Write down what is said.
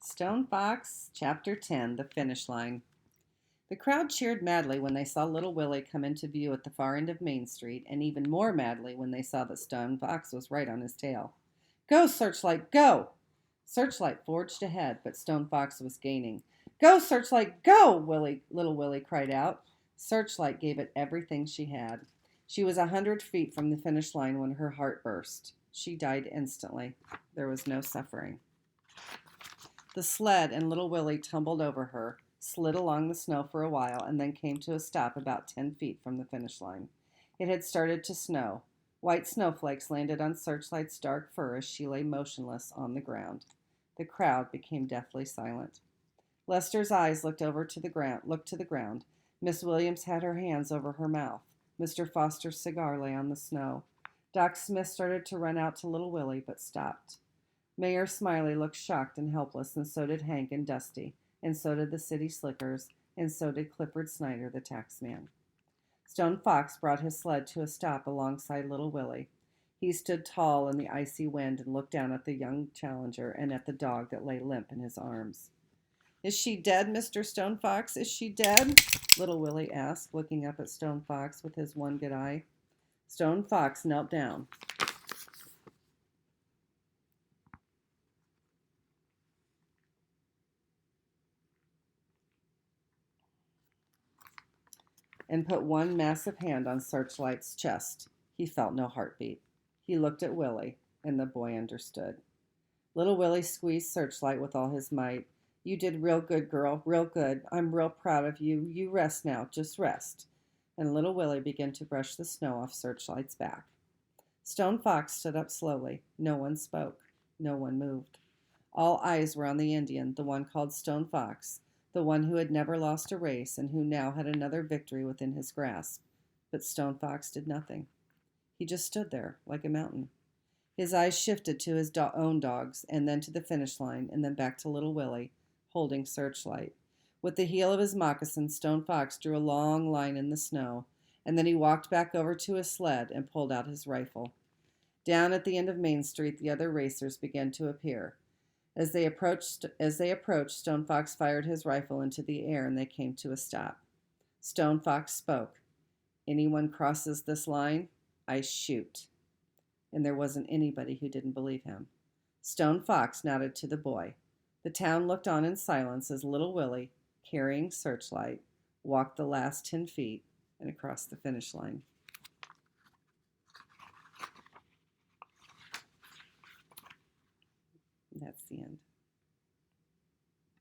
Stone Fox, Chapter 10, The Finish Line. The crowd cheered madly when they saw little Willie come into view at the far end of Main Street, and even more madly when they saw that Stone Fox was right on his tail. Go, Searchlight, go! Searchlight forged ahead, but Stone Fox was gaining. Go, Searchlight, go! Little Willie cried out. Searchlight gave it everything she had. She was 100 feet from the finish line when her heart burst. She died instantly. There was no suffering. The sled and little Willie tumbled over her, slid along the snow for a while, and then came to a stop about 10 feet from the finish line. It had started to snow. White snowflakes landed on Searchlight's dark fur as she lay motionless on the ground. The crowd became deathly silent. Lester's eyes looked to the ground. Miss Williams had her hands over her mouth. Mr. Foster's cigar lay on the snow. Doc Smith started to run out to little Willie, but stopped. Mayor Smiley looked shocked and helpless, and so did Hank and Dusty, and so did the city slickers, and so did Clifford Snyder, the taxman. Stone Fox brought his sled to a stop alongside little Willie. He stood tall in the icy wind and looked down at the young challenger and at the dog that lay limp in his arms. "Is she dead, Mr. Stone Fox? Is she dead?" little Willie asked, looking up at Stone Fox with his one good eye. Stone Fox knelt down. And put one massive hand on Searchlight's chest. He felt no heartbeat. He looked at Willie, and the boy understood. Little Willie squeezed Searchlight with all his might. "You did real good, girl, real good. I'm real proud of you. You rest now, just rest." And little Willie began to brush the snow off Searchlight's back. Stone Fox stood up slowly. No one spoke. No one moved. All eyes were on the Indian, the one called Stone Fox, the one who had never lost a race and who now had another victory within his grasp. But Stone Fox did nothing. He just stood there like a mountain. His eyes shifted to his own dogs, and then to the finish line, and then back to little Willie, holding Searchlight. With the heel of his moccasin, Stone Fox drew a long line in the snow, and then he walked back over to his sled and pulled out his rifle. Down at the end of Main Street, the other racers began to appear. As they approached, Stone Fox fired his rifle into the air, and they came to a stop. Stone Fox spoke. "Anyone crosses this line, I shoot." And there wasn't anybody who didn't believe him. Stone Fox nodded to the boy. The town looked on in silence as little Willie, carrying Searchlight, walked the last 10 feet and across the finish line. That's the end.